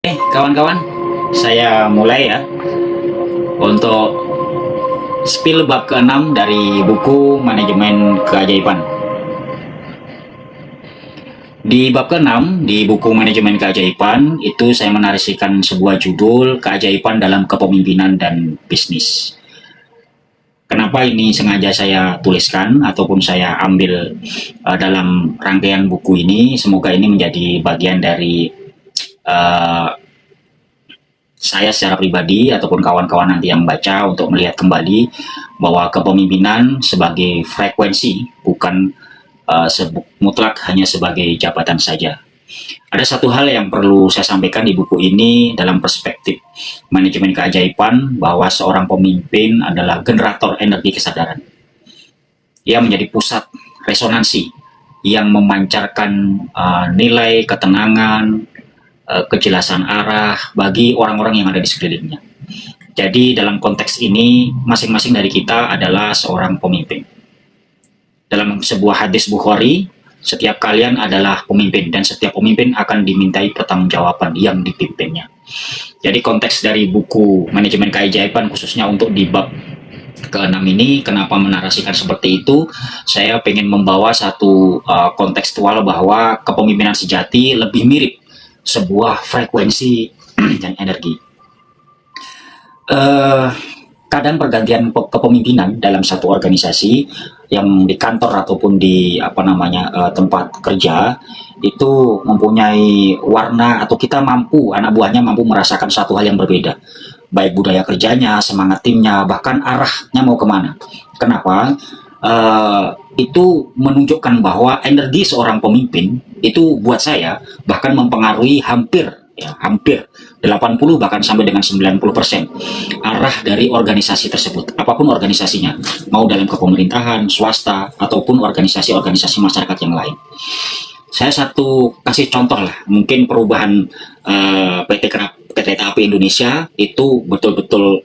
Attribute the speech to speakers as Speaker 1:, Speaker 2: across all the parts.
Speaker 1: Kawan-kawan, saya mulai ya untuk spill bab ke-6 dari buku Manajemen Keajaiban. Di bab ke-6 di buku Manajemen Keajaiban itu saya menarasikan sebuah judul Keajaiban dalam Kepemimpinan dan Bisnis. Kenapa ini sengaja saya tuliskan ataupun saya ambil dalam rangkaian buku ini? Semoga ini menjadi bagian dari uh, saya secara pribadi ataupun kawan-kawan nanti yang baca untuk melihat kembali bahwa kepemimpinan sebagai frekuensi bukan mutlak hanya sebagai jabatan saja. Ada satu hal yang perlu saya sampaikan di buku ini dalam perspektif manajemen keajaiban, bahwa seorang pemimpin adalah generator energi kesadaran. Ia menjadi pusat resonansi yang memancarkan nilai ketenangan, kejelasan arah bagi orang-orang yang ada di sekelilingnya. Jadi dalam konteks ini, masing-masing dari kita adalah seorang pemimpin. Dalam sebuah hadis Bukhari, setiap kalian adalah pemimpin dan setiap pemimpin akan dimintai pertanggungjawaban yang dipimpinnya. Jadi konteks dari buku Manajemen Keajaiban khususnya untuk di bab ke-6 ini, kenapa menarasikan seperti itu? Saya ingin membawa satu kontekstual bahwa kepemimpinan sejati lebih mirip sebuah frekuensi dan energi. Kadang pergantian kepemimpinan dalam satu organisasi, yang di kantor ataupun di tempat kerja, itu mempunyai warna, atau kita mampu, anak buahnya mampu merasakan satu hal yang berbeda, baik budaya kerjanya, semangat timnya, bahkan arahnya mau kemana. Kenapa? Itu menunjukkan bahwa energi seorang pemimpin itu buat saya bahkan mempengaruhi hampir 80 bahkan sampai dengan 90% arah dari organisasi tersebut, apapun organisasinya, mau dalam kepemerintahan, swasta, ataupun organisasi-organisasi masyarakat yang lain. Saya kasih contoh lah, mungkin perubahan PT Kereta Api Indonesia itu betul-betul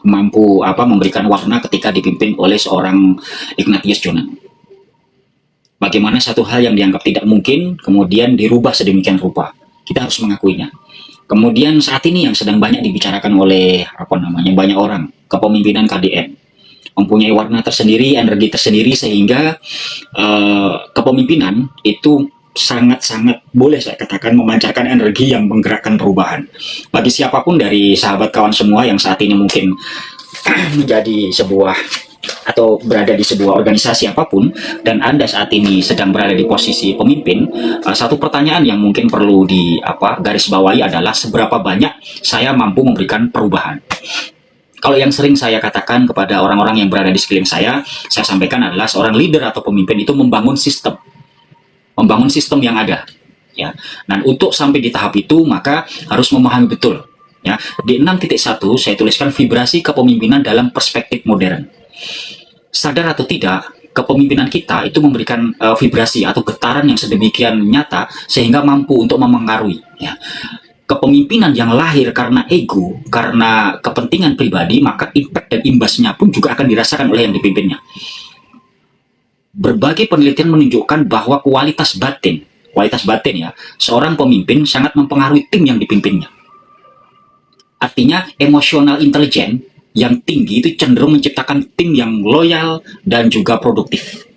Speaker 1: mampu memberikan warna ketika dipimpin oleh seorang Ignatius Jonan. Bagaimana satu hal yang dianggap tidak mungkin kemudian dirubah sedemikian rupa. Kita harus mengakuinya. Kemudian saat ini yang sedang banyak dibicarakan oleh banyak orang, kepemimpinan KDM mempunyai warna tersendiri, energi tersendiri, sehingga kepemimpinan itu sangat-sangat, boleh saya katakan, memancarkan energi yang menggerakkan perubahan. Bagi siapapun dari sahabat kawan semua yang saat ini mungkin menjadi sebuah atau berada di sebuah organisasi apapun, dan Anda saat ini sedang berada di posisi pemimpin, satu pertanyaan yang mungkin perlu garis bawahi adalah seberapa banyak saya mampu memberikan perubahan. Kalau yang sering saya katakan kepada orang-orang yang berada di sekeliling saya sampaikan adalah seorang leader atau pemimpin itu membangun sistem yang ada, ya. Dan untuk sampai di tahap itu maka harus memahami betul, ya. Di 6.1 saya tuliskan vibrasi kepemimpinan dalam perspektif modern. Sadar atau tidak, kepemimpinan kita itu memberikan vibrasi atau getaran yang sedemikian nyata sehingga mampu untuk memengaruhi, ya. Kepemimpinan yang lahir karena ego, karena kepentingan pribadi, maka impact dan imbasnya pun juga akan dirasakan oleh yang dipimpinnya. Berbagai penelitian menunjukkan bahwa kualitas batin ya, seorang pemimpin sangat mempengaruhi tim yang dipimpinnya. Artinya emosional intelijen yang tinggi itu cenderung menciptakan tim yang loyal dan juga produktif.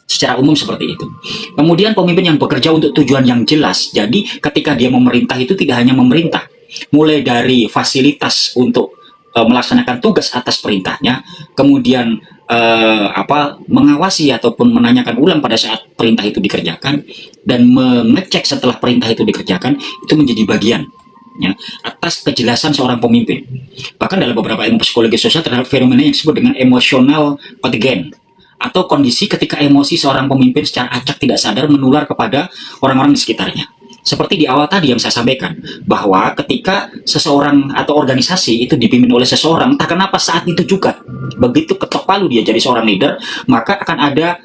Speaker 1: Secara umum seperti itu. Kemudian pemimpin yang bekerja untuk tujuan yang jelas. Jadi ketika dia memerintah itu tidak hanya memerintah, mulai dari fasilitas untuk melaksanakan tugas atas perintahnya, kemudian mengawasi ataupun menanyakan ulang pada saat perintah itu dikerjakan, dan mengecek setelah perintah itu dikerjakan, itu menjadi bagian, ya, atas kejelasan seorang pemimpin. Bahkan dalam beberapa ilmu psikologi sosial terhadap fenomena yang disebut dengan emosional pathogen, atau kondisi ketika emosi seorang pemimpin secara acak tidak sadar menular kepada orang-orang di sekitarnya. Seperti di awal tadi yang saya sampaikan, bahwa ketika seseorang atau organisasi itu dipimpin oleh seseorang, tak kenapa saat itu juga, begitu ketok palu dia jadi seorang leader, maka akan ada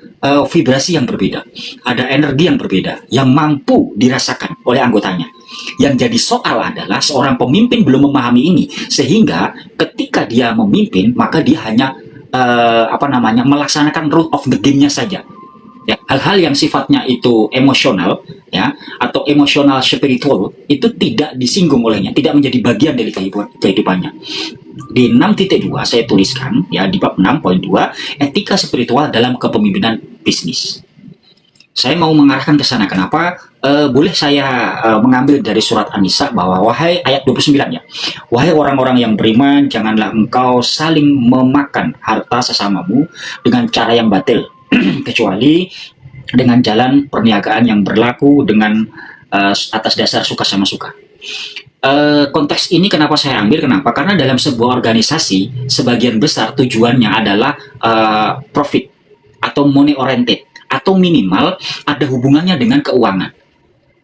Speaker 1: vibrasi yang berbeda, ada energi yang berbeda, yang mampu dirasakan oleh anggotanya. Yang jadi soal adalah seorang pemimpin belum memahami ini, sehingga ketika dia memimpin, maka dia hanya melaksanakan rule of the game-nya saja. Ya, hal-hal yang sifatnya itu emosional, ya, atau emosional spiritual itu tidak disinggung olehnya, tidak menjadi bagian dari kehidupannya. Di 6.2 saya tuliskan, ya, di bab 6.2, etika spiritual dalam kepemimpinan bisnis. Saya mau mengarahkan ke sana. Kenapa? Boleh saya mengambil dari surat An-Nisa bahwa wahai ayat 29, ya. Wahai orang-orang yang beriman, janganlah engkau saling memakan harta sesamamu dengan cara yang batil, kecuali dengan jalan perniagaan yang berlaku dengan atas dasar suka sama suka. Konteks ini kenapa saya ambil? Kenapa? Karena dalam sebuah organisasi sebagian besar tujuannya adalah profit atau money oriented, atau minimal ada hubungannya dengan keuangan,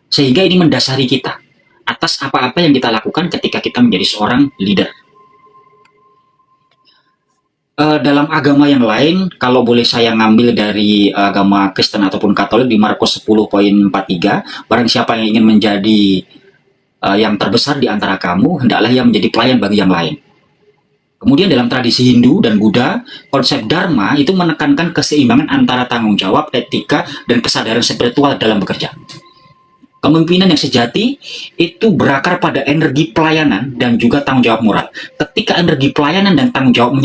Speaker 1: sehingga ini mendasari kita atas apa-apa yang kita lakukan ketika kita menjadi seorang leader. Dalam agama yang lain, kalau boleh saya ngambil dari agama Kristen ataupun Katolik, di Markus 10.43, barang siapa yang ingin menjadi yang terbesar di antara kamu, hendaklah ia menjadi pelayan bagi yang lain. Kemudian dalam tradisi Hindu dan Buddha, konsep Dharma itu menekankan keseimbangan antara tanggung jawab, etika, dan kesadaran spiritual dalam bekerja. Kepemimpinan yang sejati itu berakar pada energi pelayanan dan juga tanggung jawab moral. Ketika energi pelayanan dan tanggung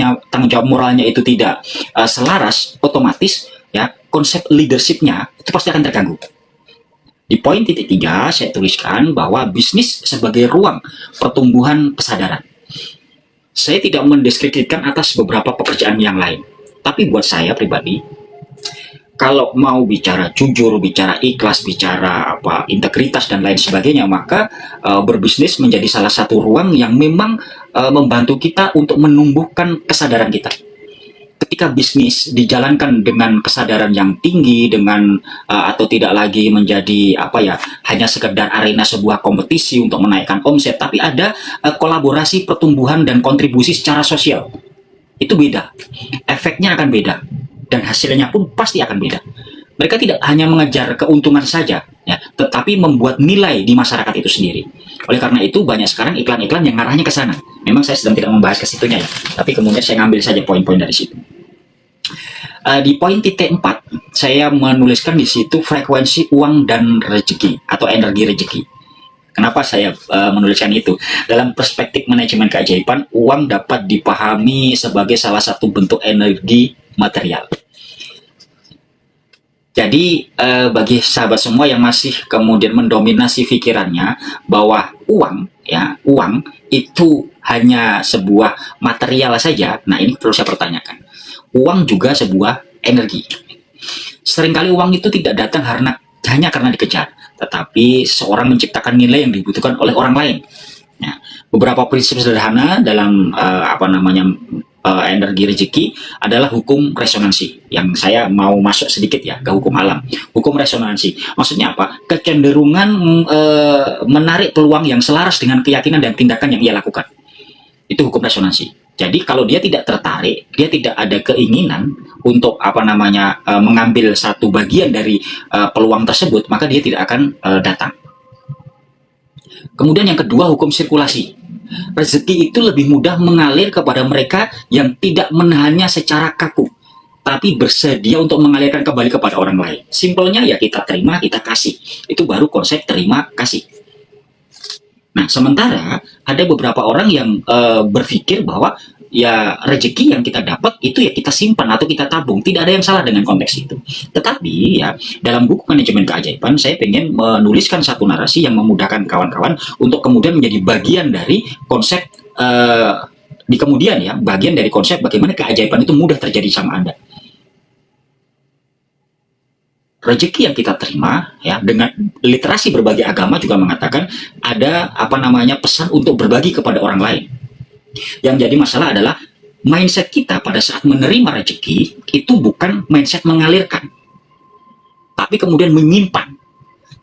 Speaker 1: jawab moralnya itu tidak selaras, otomatis, ya, konsep leadershipnya itu pasti akan terganggu. Di poin titik 3 saya tuliskan bahwa bisnis sebagai ruang pertumbuhan kesadaran. Saya tidak mendeskripsikan atas beberapa pekerjaan yang lain, tapi buat saya pribadi, kalau mau bicara jujur, bicara ikhlas, bicara integritas dan lain sebagainya, maka berbisnis menjadi salah satu ruang yang memang membantu kita untuk menumbuhkan kesadaran kita. Ketika bisnis dijalankan dengan kesadaran yang tinggi, dengan atau tidak lagi menjadi hanya sekedar arena sebuah kompetisi untuk menaikkan omset, tapi ada kolaborasi, pertumbuhan, dan kontribusi secara sosial, itu beda, efeknya akan beda, dan hasilnya pun pasti akan beda. Mereka tidak hanya mengejar keuntungan saja, ya, tetapi membuat nilai di masyarakat itu sendiri. Oleh karena itu banyak sekarang iklan-iklan yang ngarahnya ke sana. Memang saya sedang tidak membahas ke situnya, ya, tapi kemudian saya ngambil saja poin-poin dari situ. Di poin titik 4 saya menuliskan di situ frekuensi uang dan rezeki atau energi rezeki. Kenapa saya menuliskan itu? Dalam perspektif manajemen keajaiban, uang dapat dipahami sebagai salah satu bentuk energi material. Jadi bagi sahabat semua yang masih kemudian mendominasi pikirannya bahwa uang itu hanya sebuah material saja, nah ini perlu saya pertanyakan. Uang juga sebuah energi. Seringkali uang itu tidak datang hanya karena dikejar, tetapi seorang menciptakan nilai yang dibutuhkan oleh orang lain. Nah, beberapa prinsip sederhana dalam energi rezeki adalah hukum resonansi, yang saya mau masuk sedikit ya ke hukum alam. Hukum resonansi maksudnya apa? Kecenderungan menarik peluang yang selaras dengan keyakinan dan tindakan yang ia lakukan. Itu hukum resonansi. Jadi kalau dia tidak tertarik, dia tidak ada keinginan untuk mengambil satu bagian dari peluang tersebut, maka dia tidak akan datang. Kemudian yang kedua, hukum sirkulasi. Rezeki itu lebih mudah mengalir kepada mereka yang tidak menahannya secara kaku, tapi bersedia untuk mengalirkan kembali kepada orang lain. Simpelnya ya kita terima, kita kasih. Itu baru konsep terima kasih. Nah, sementara ada beberapa orang yang berpikir bahwa ya rezeki yang kita dapat itu ya kita simpan atau kita tabung. Tidak ada yang salah dengan konteks itu. Tetapi ya dalam buku manajemen keajaiban saya ingin menuliskan satu narasi yang memudahkan kawan-kawan untuk kemudian menjadi bagian dari konsep di kemudian ya, bagian dari konsep bagaimana keajaiban itu mudah terjadi sama Anda. Rezeki yang kita terima ya, dengan literasi berbagai agama juga mengatakan ada pesan untuk berbagi kepada orang lain. Yang jadi masalah adalah mindset kita pada saat menerima rezeki itu bukan mindset mengalirkan, tapi kemudian menyimpan.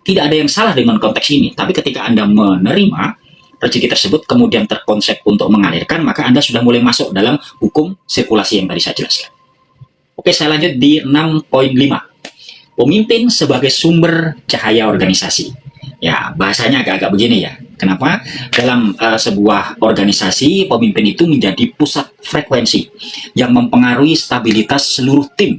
Speaker 1: Tidak ada yang salah dengan konteks ini, tapi ketika Anda menerima rezeki tersebut kemudian terkonsep untuk mengalirkan, maka Anda sudah mulai masuk dalam hukum sirkulasi yang tadi saya jelaskan. Oke, saya lanjut di 6.5. Pemimpin sebagai sumber cahaya organisasi. Ya, bahasanya agak-agak begini ya. Kenapa? Dalam sebuah organisasi, pemimpin itu menjadi pusat frekuensi yang mempengaruhi stabilitas seluruh tim.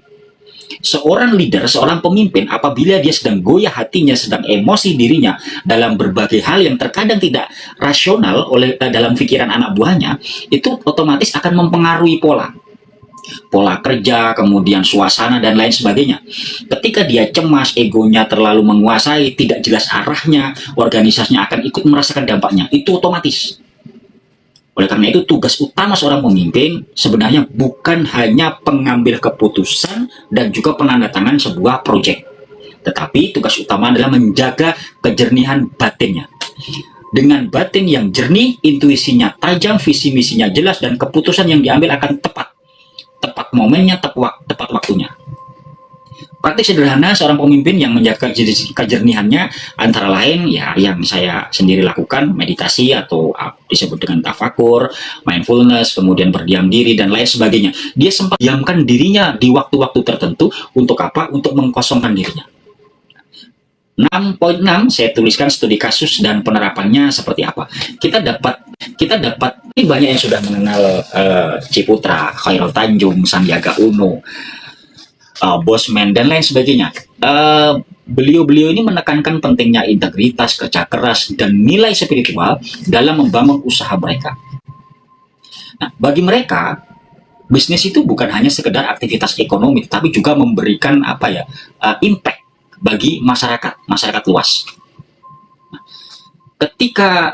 Speaker 1: Seorang leader, seorang pemimpin, apabila dia sedang goyah hatinya, sedang emosi dirinya dalam berbagai hal yang terkadang tidak rasional oleh dalam pikiran anak buahnya, itu otomatis akan mempengaruhi pola kerja, kemudian suasana dan lain sebagainya. Ketika dia cemas, egonya terlalu menguasai, tidak jelas arahnya, organisasinya akan ikut merasakan dampaknya. Itu otomatis. Oleh karena itu, tugas utama seorang pemimpin sebenarnya bukan hanya pengambil keputusan dan juga penandatangan sebuah proyek, tetapi tugas utama adalah menjaga kejernihan batinnya. Dengan batin yang jernih, intuisinya tajam, visi misinya jelas, dan keputusan yang diambil akan tepat momennya, tepat waktunya. Praktik sederhana seorang pemimpin yang menjaga kejernihannya antara lain ya yang saya sendiri lakukan, meditasi atau disebut dengan tafakur, mindfulness, kemudian berdiam diri dan lain sebagainya. Dia sempat diamkan dirinya di waktu-waktu tertentu untuk apa? Untuk mengkosongkan dirinya. 6.6 saya tuliskan studi kasus dan penerapannya seperti apa. Kita dapat ini banyak yang sudah mengenal Ciputra, Khairul Tanjung, Sandiaga Uno, Bosman dan lain sebagainya. Beliau-beliau ini menekankan pentingnya integritas, kerja keras, dan nilai spiritual dalam membangun usaha mereka. Nah, bagi mereka, bisnis itu bukan hanya sekedar aktivitas ekonomi, tapi juga memberikan impact bagi masyarakat luas. Ketika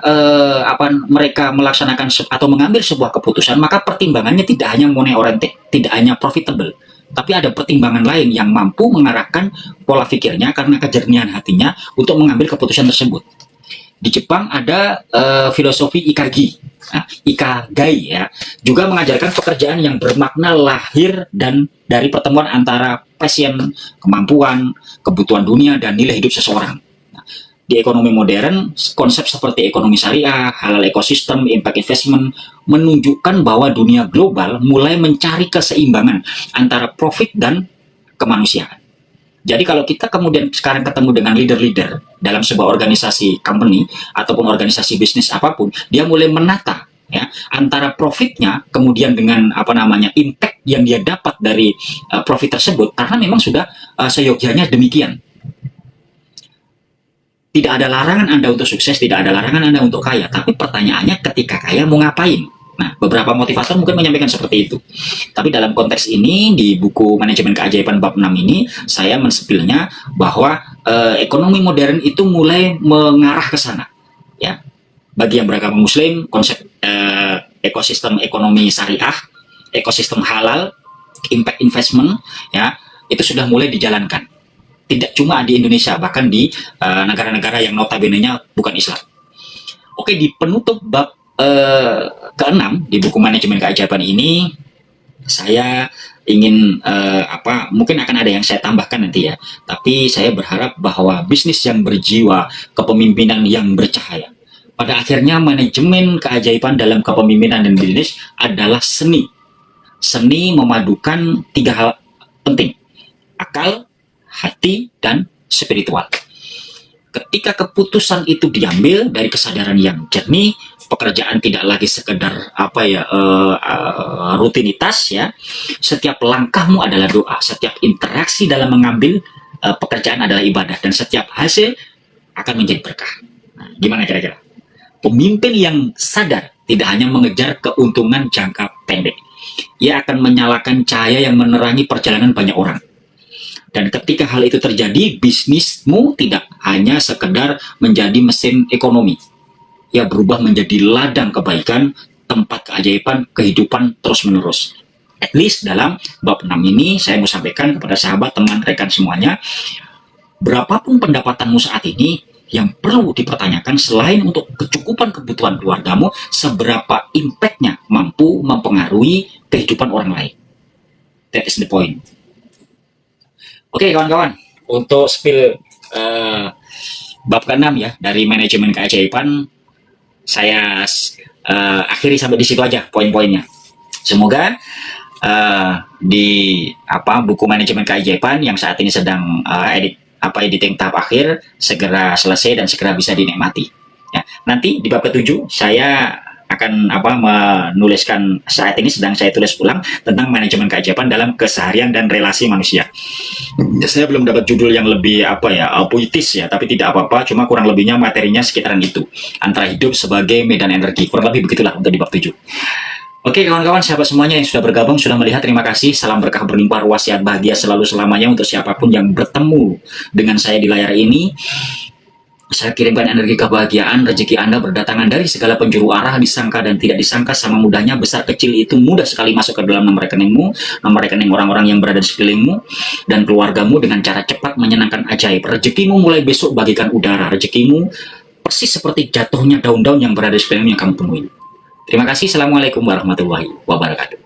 Speaker 1: mereka melaksanakan atau mengambil sebuah keputusan, maka pertimbangannya tidak hanya money oriented, tidak hanya profitable, tapi ada pertimbangan lain yang mampu mengarahkan pola pikirnya karena kejernihan hatinya untuk mengambil keputusan tersebut. Di Jepang ada filosofi Ikigai ya, juga mengajarkan pekerjaan yang bermakna lahir dan dari pertemuan antara passion, kemampuan, kebutuhan dunia, dan nilai hidup seseorang. Di ekonomi modern, konsep seperti ekonomi syariah, halal ekosistem, impact investment menunjukkan bahwa dunia global mulai mencari keseimbangan antara profit dan kemanusiaan. Jadi kalau kita kemudian sekarang ketemu dengan leader-leader dalam sebuah organisasi company ataupun organisasi bisnis apapun, dia mulai menata ya antara profitnya kemudian dengan impact yang dia dapat dari profit tersebut, karena memang sudah seyogyanya demikian. Tidak ada larangan Anda untuk sukses, tidak ada larangan Anda untuk kaya, tapi pertanyaannya ketika kaya mau ngapain? Nah, beberapa motivator mungkin menyampaikan seperti itu. Tapi dalam konteks ini, di buku Manajemen Keajaiban bab 6 ini, saya menspilnya bahwa ekonomi modern itu mulai mengarah ke sana. Ya, bagi yang beragama Muslim, konsep ekosistem ekonomi syariah, ekosistem halal, impact investment, ya, itu sudah mulai dijalankan. Tidak cuma di Indonesia, bahkan di negara-negara yang notabene-nya bukan Islam. Oke, di penutup bab ke-6 di buku Manajemen Keajaiban ini, saya ingin mungkin akan ada yang saya tambahkan nanti ya, tapi saya berharap bahwa bisnis yang berjiwa, kepemimpinan yang bercahaya, pada akhirnya manajemen keajaiban dalam kepemimpinan dan bisnis adalah seni memadukan 3 hal penting: akal, hati, dan spiritual. Ketika keputusan itu diambil dari kesadaran yang jernih, pekerjaan tidak lagi sekedar rutinitas ya. Setiap langkahmu adalah doa, setiap interaksi dalam mengambil pekerjaan adalah ibadah, dan setiap hasil akan menjadi berkah. Nah, gimana kira-kira? Pemimpin yang sadar tidak hanya mengejar keuntungan jangka pendek, ia akan menyalakan cahaya yang menerangi perjalanan banyak orang. Dan ketika hal itu terjadi, bisnismu tidak hanya sekedar menjadi mesin ekonomi. Ia berubah menjadi ladang kebaikan, tempat keajaiban, kehidupan terus-menerus. At least dalam bab 6 ini, saya mau sampaikan kepada sahabat, teman, rekan semuanya, berapapun pendapatanmu saat ini, yang perlu dipertanyakan selain untuk kecukupan kebutuhan keluargamu, seberapa impact-nya mampu mempengaruhi kehidupan orang lain. That is the point. Oke kawan-kawan, untuk spill bab ke-6 ya dari Manajemen Keajaiban, saya akhiri sampai di situ aja poin-poinnya. Semoga di buku Manajemen Keajaiban yang saat ini sedang editing tahap akhir segera selesai dan segera bisa dinikmati. Ya, nanti di bab ke-7 saya akan menuliskan saat ini sedang saya tulis ulang tentang manajemen keajaiban dalam keseharian dan relasi manusia. Saya belum dapat judul yang lebih puitis ya, tapi tidak apa-apa, cuma kurang lebihnya materinya sekitaran itu, antara hidup sebagai medan energi, kurang lebih begitulah untuk di bab 7. Oke kawan-kawan, sahabat semuanya yang sudah bergabung, sudah melihat, terima kasih. Salam berkah berlimpah, ruas sehat bahagia selalu selamanya untuk siapapun yang bertemu dengan saya di layar ini. Saya kirimkan energi kebahagiaan, rezeki Anda berdatangan dari segala penjuru arah, disangka dan tidak disangka, sama mudahnya, besar kecil itu mudah sekali masuk ke dalam nomor rekeningmu, nomor rekening orang-orang yang berada di sekelilingmu, dan keluargamu dengan cara cepat menyenangkan ajaib. Rezekimu mulai besok bagikan udara, rezekimu persis seperti jatuhnya daun-daun yang berada di sekelilingmu yang kamu temui. Terima kasih, Assalamualaikum warahmatullahi wabarakatuh.